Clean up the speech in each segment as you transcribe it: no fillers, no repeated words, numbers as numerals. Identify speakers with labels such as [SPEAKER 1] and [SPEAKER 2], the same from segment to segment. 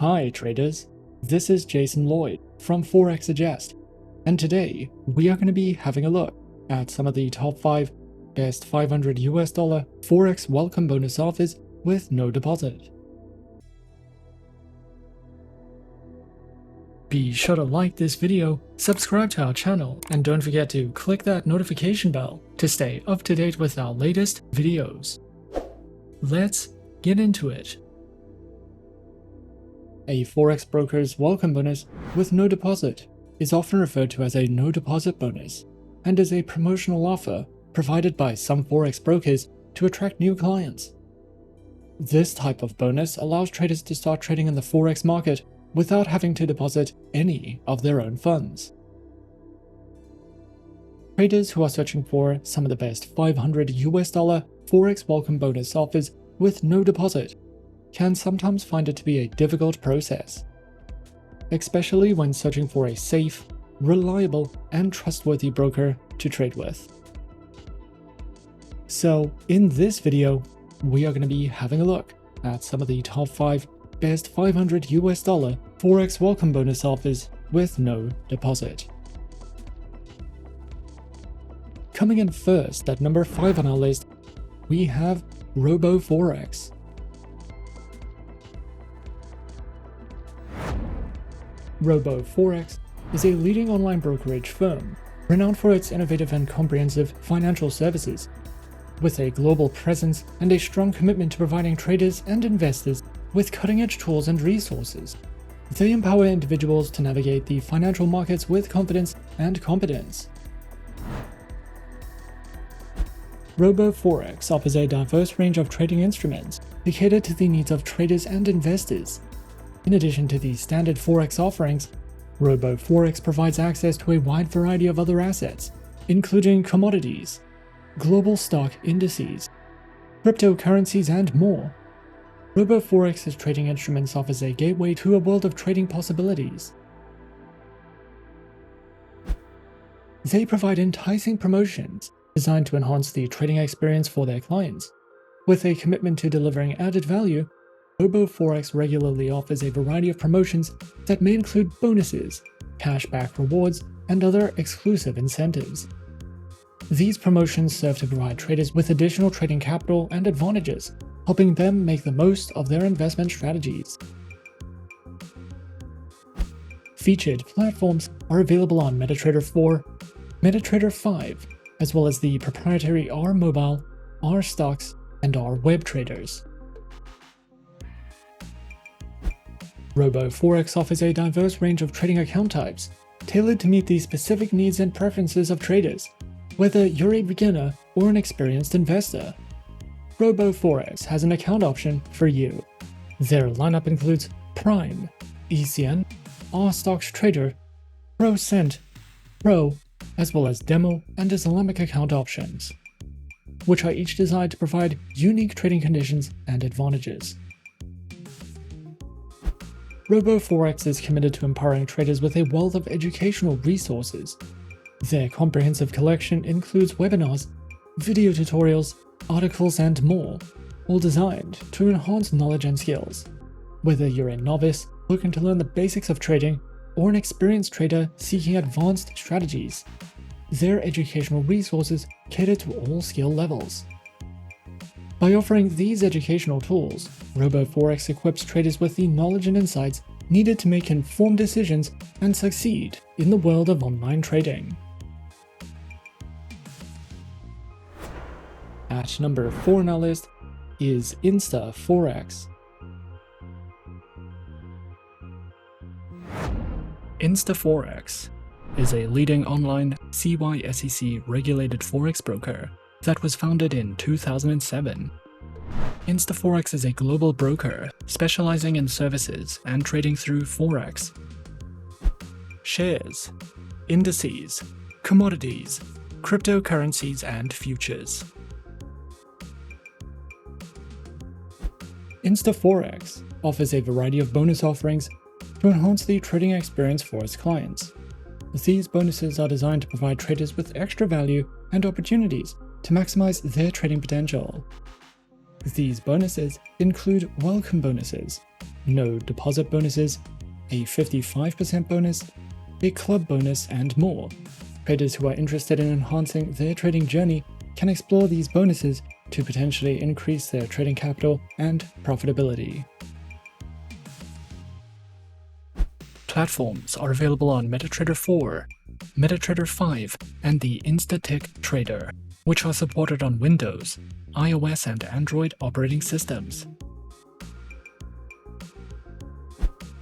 [SPEAKER 1] Hi traders, this is Jason Lloyd from Forexsuggest, and today we are going to be having a look at some of the top 5 best $500 Forex welcome bonus offers with no deposit. Be sure to like this video, subscribe to our channel, and don't forget to click that notification bell to stay up to date with our latest videos. Let's get into it. A Forex broker's welcome bonus with no deposit is often referred to as a no deposit bonus and is a promotional offer provided by some Forex brokers to attract new clients. This type of bonus allows traders to start trading in the Forex market without having to deposit any of their own funds. Traders who are searching for some of the best $500 Forex welcome bonus offers with no deposit can sometimes find it to be a difficult process, especially when searching for a safe, reliable, and trustworthy broker to trade with. So in this video, we are going to be having a look at some of the top 5 best $500 Forex welcome bonus offers with no deposit. Coming in first at number 5 on our list, we have RoboForex. RoboForex is a leading online brokerage firm renowned for its innovative and comprehensive financial services. With a global presence and a strong commitment to providing traders and investors with cutting-edge tools and resources, they empower individuals to navigate the financial markets with confidence and competence. RoboForex offers a diverse range of trading instruments to cater to the needs of traders and investors. In addition to the standard Forex offerings, RoboForex provides access to a wide variety of other assets, including commodities, global stock indices, cryptocurrencies, and more. RoboForex's trading instruments offers a gateway to a world of trading possibilities. They provide enticing promotions designed to enhance the trading experience for their clients. With a commitment to delivering added value, RoboForex regularly offers a variety of promotions that may include bonuses, cashback rewards, and other exclusive incentives. These promotions serve to provide traders with additional trading capital and advantages, helping them make the most of their investment strategies. Featured platforms are available on MetaTrader 4, MetaTrader 5, as well as the proprietary R Mobile, R Stocks, and R Web traders. RoboForex offers a diverse range of trading account types, tailored to meet the specific needs and preferences of traders, whether you're a beginner or an experienced investor. RoboForex has an account option for you. Their lineup includes Prime, ECN, R Stocks Trader, Pro Cent, Pro, as well as Demo and Islamic account options, which are each designed to provide unique trading conditions and advantages. RoboForex is committed to empowering traders with a wealth of educational resources. Their comprehensive collection includes webinars, video tutorials, articles, and more, all designed to enhance knowledge and skills. Whether you're a novice looking to learn the basics of trading or an experienced trader seeking advanced strategies, their educational resources cater to all skill levels. By offering these educational tools, RoboForex equips traders with the knowledge and insights needed to make informed decisions and succeed in the world of online trading. At number 4 on our list is InstaForex. InstaForex is a leading online CYSEC regulated Forex broker that was founded in 2007. InstaForex is a global broker specializing in services and trading through Forex, shares, indices, commodities, cryptocurrencies, and futures. InstaForex offers a variety of bonus offerings to enhance the trading experience for its clients. These bonuses are designed to provide traders with extra value and opportunities to maximize their trading potential. These bonuses include welcome bonuses, no deposit bonuses, a 55% bonus, a club bonus, and more. Traders who are interested in enhancing their trading journey can explore these bonuses to potentially increase their trading capital and profitability. Platforms are available on MetaTrader 4, MetaTrader 5, and the InstaTech Trader, which are supported on Windows, iOS, and Android operating systems.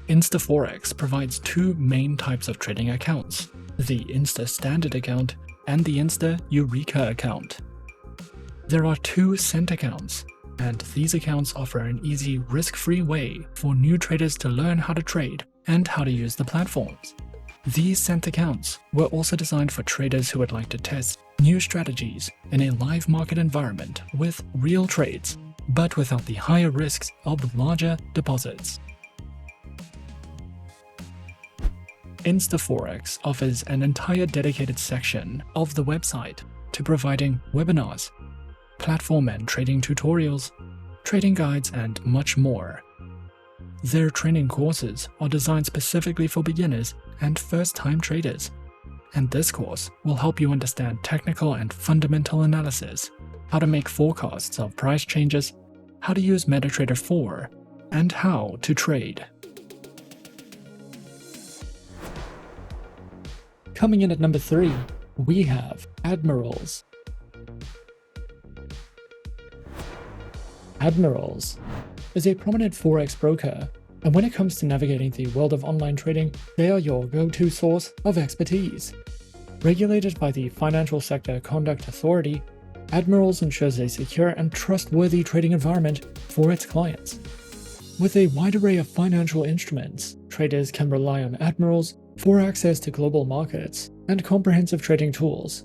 [SPEAKER 1] InstaForex provides two main types of trading accounts, the Insta Standard account and the Insta Eureka account. There are two cent accounts, and these accounts offer an easy, risk-free way for new traders to learn how to trade and how to use the platforms. These cent accounts were also designed for traders who would like to test new strategies in a live market environment with real trades, but without the higher risks of larger deposits. InstaForex offers an entire dedicated section of the website to providing webinars, platform and trading tutorials, trading guides, and much more. Their training courses are designed specifically for beginners and first-time traders, and this course will help you understand technical and fundamental analysis, how to make forecasts of price changes, how to use MetaTrader 4, and how to trade. Coming in at number 3, we have Admirals. Admirals is a prominent Forex broker, and when it comes to navigating the world of online trading, they are your go-to source of expertise. Regulated by the Financial Sector Conduct Authority, Admirals ensures a secure and trustworthy trading environment for its clients. With a wide array of financial instruments, traders can rely on Admirals for access to global markets and comprehensive trading tools.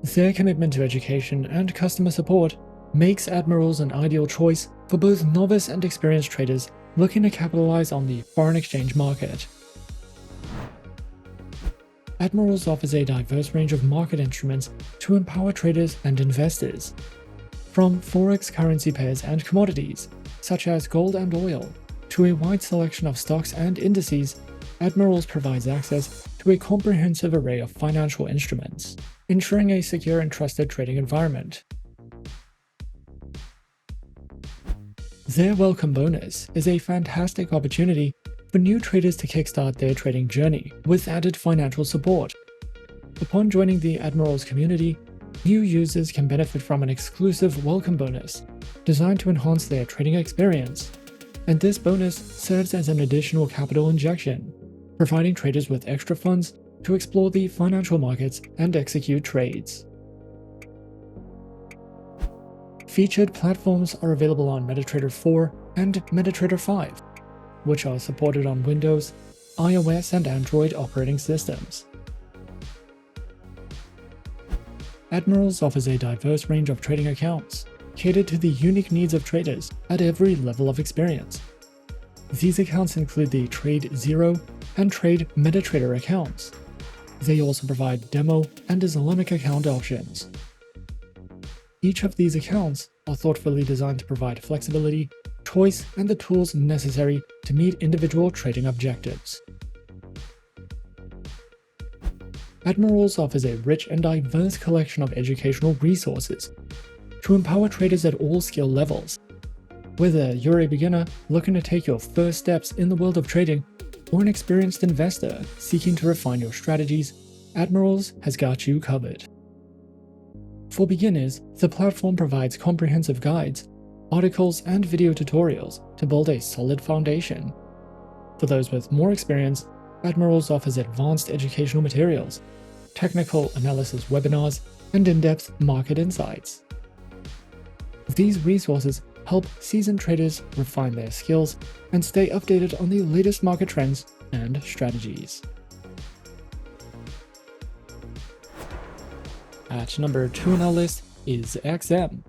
[SPEAKER 1] Their commitment to education and customer support makes Admirals an ideal choice for both novice and experienced traders looking to capitalize on the foreign exchange market. Admirals offers a diverse range of market instruments to empower traders and investors. From Forex currency pairs and commodities, such as gold and oil, to a wide selection of stocks and indices, Admirals provides access to a comprehensive array of financial instruments, ensuring a secure and trusted trading environment. Their welcome bonus is a fantastic opportunity for new traders to kickstart their trading journey with added financial support. Upon joining the Admirals community, new users can benefit from an exclusive welcome bonus designed to enhance their trading experience, and this bonus serves as an additional capital injection, providing traders with extra funds to explore the financial markets and execute trades. Featured platforms are available on MetaTrader 4 and MetaTrader 5, which are supported on Windows, iOS, and Android operating systems. Admirals offers a diverse range of trading accounts, catered to the unique needs of traders at every level of experience. These accounts include the Trade 0 and Trade MetaTrader accounts. They also provide demo and Islamic account options. Each of these accounts are thoughtfully designed to provide flexibility, choice, and the tools necessary to meet individual trading objectives. Admirals offers a rich and diverse collection of educational resources to empower traders at all skill levels. Whether you're a beginner looking to take your first steps in the world of trading, or an experienced investor seeking to refine your strategies, Admirals has got you covered. For beginners, the platform provides comprehensive guides, articles, and video tutorials to build a solid foundation. For those with more experience, Admirals offers advanced educational materials, technical analysis webinars, and in-depth market insights. These resources help seasoned traders refine their skills and stay updated on the latest market trends and strategies. At number 2 on our list is XM.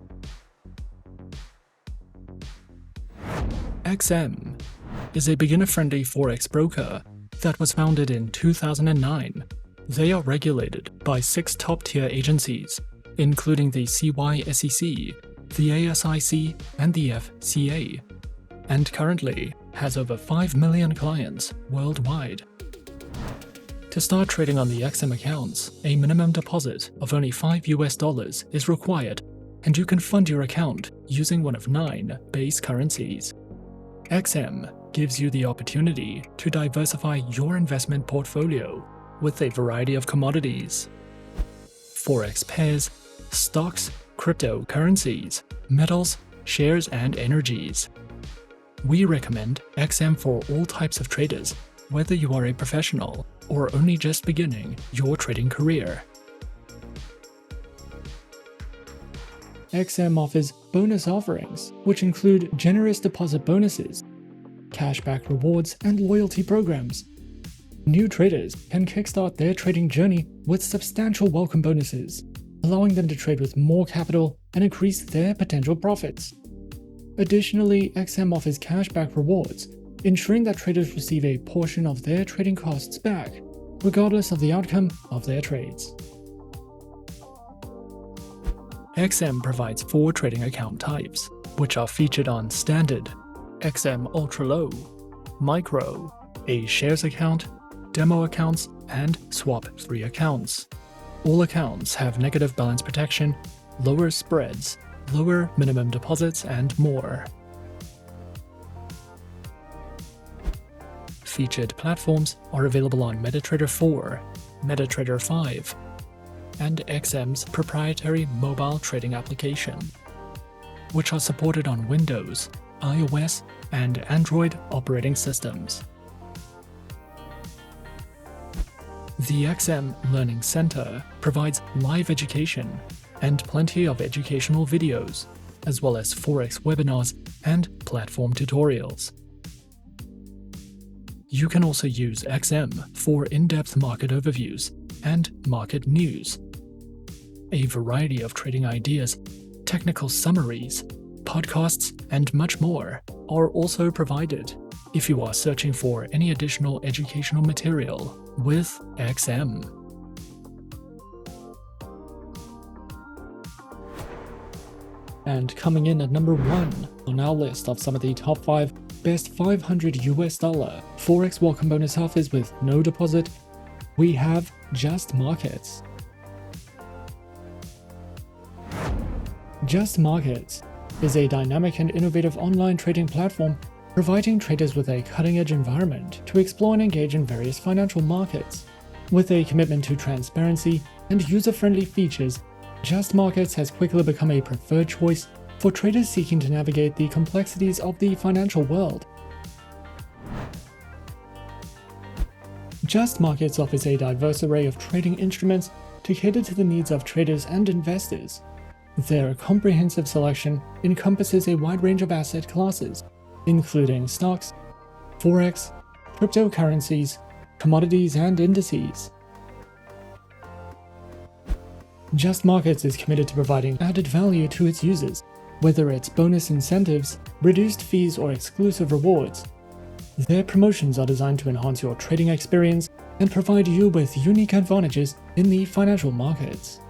[SPEAKER 1] XM is a beginner-friendly Forex broker that was founded in 2009. They are regulated by 6 top-tier agencies, including the CYSEC, the ASIC, and the FCA, and currently has over 5 million clients worldwide. To start trading on the XM accounts, a minimum deposit of only $5 is required, and you can fund your account using one of 9 base currencies. XM gives you the opportunity to diversify your investment portfolio with a variety of commodities, forex pairs, stocks, cryptocurrencies, metals, shares, and energies. We recommend XM for all types of traders, whether you are a professional or only just beginning your trading career. XM offers bonus offerings, which include generous deposit bonuses, cashback rewards, and loyalty programs. New traders can kickstart their trading journey with substantial welcome bonuses, allowing them to trade with more capital and increase their potential profits. Additionally, XM offers cashback rewards, ensuring that traders receive a portion of their trading costs back, regardless of the outcome of their trades. XM provides 4 trading account types, which are featured on Standard, XM Ultra Low, Micro, a Shares account, Demo accounts, and Swap-free accounts. All accounts have negative balance protection, lower spreads, lower minimum deposits, and more. Featured platforms are available on MetaTrader 4, MetaTrader 5, and XM's proprietary mobile trading application, which are supported on Windows, iOS, and Android operating systems. The XM Learning Center provides live education and plenty of educational videos, as well as Forex webinars and platform tutorials. You can also use XM for in-depth market overviews and market news. A variety of trading ideas, technical summaries, podcasts, and much more are also provided if you are searching for any additional educational material with XM. And coming in at number 1 on our list of some of the top 5 best $500 Forex welcome bonus offers with no deposit, we have JustMarkets. JustMarkets is a dynamic and innovative online trading platform providing traders with a cutting-edge environment to explore and engage in various financial markets. With a commitment to transparency and user-friendly features, JustMarkets has quickly become a preferred choice for traders seeking to navigate the complexities of the financial world. JustMarkets offers a diverse array of trading instruments to cater to the needs of traders and investors. Their comprehensive selection encompasses a wide range of asset classes, including stocks, forex, cryptocurrencies, commodities, and indices. JustMarkets is committed to providing added value to its users, whether it's bonus incentives, reduced fees, or exclusive rewards. Their promotions are designed to enhance your trading experience and provide you with unique advantages in the financial markets.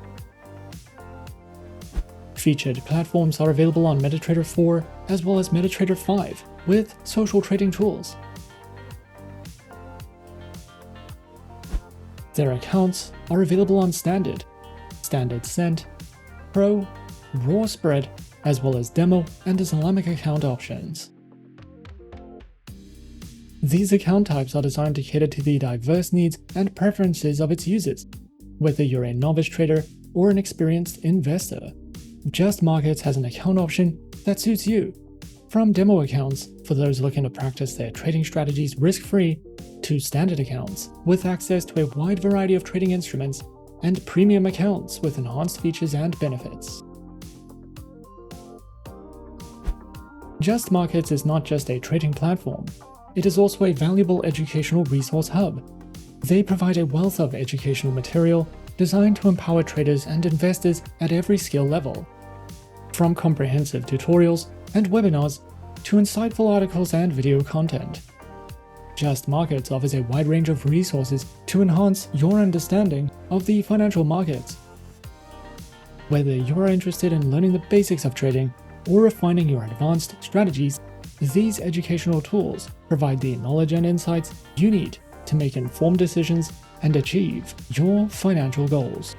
[SPEAKER 1] Featured platforms are available on MetaTrader 4 as well as MetaTrader 5 with social trading tools. Their accounts are available on Standard, Standard Cent, Pro, Raw Spread, as well as Demo and Islamic account options. These account types are designed to cater to the diverse needs and preferences of its users, whether you're a novice trader or an experienced investor. JustMarkets has an account option that suits you, from demo accounts for those looking to practice their trading strategies risk-free, to standard accounts with access to a wide variety of trading instruments, and premium accounts with enhanced features and benefits. JustMarkets is not just a trading platform, it is also a valuable educational resource hub. They provide a wealth of educational material designed to empower traders and investors at every skill level. From comprehensive tutorials and webinars to insightful articles and video content, JustMarkets offers a wide range of resources to enhance your understanding of the financial markets. Whether you are interested in learning the basics of trading or refining your advanced strategies, These educational tools provide the knowledge and insights you need to make informed decisions and achieve your financial goals.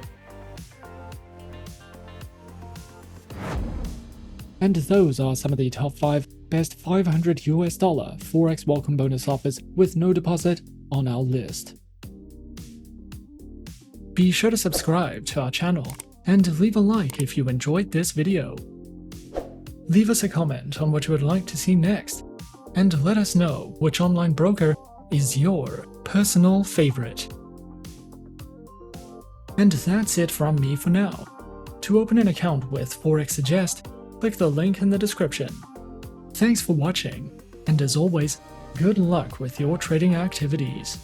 [SPEAKER 1] And those are some of the top 5 best $500 Forex welcome bonus offers with no deposit on our list. Be sure to subscribe to our channel and leave a like if you enjoyed this video. Leave us a comment on what you would like to see next, and let us know which online broker is your personal favorite. And that's it from me for now. To open an account with Forexsuggest, click the link in the description. Thanks for watching, and as always, good luck with your trading activities.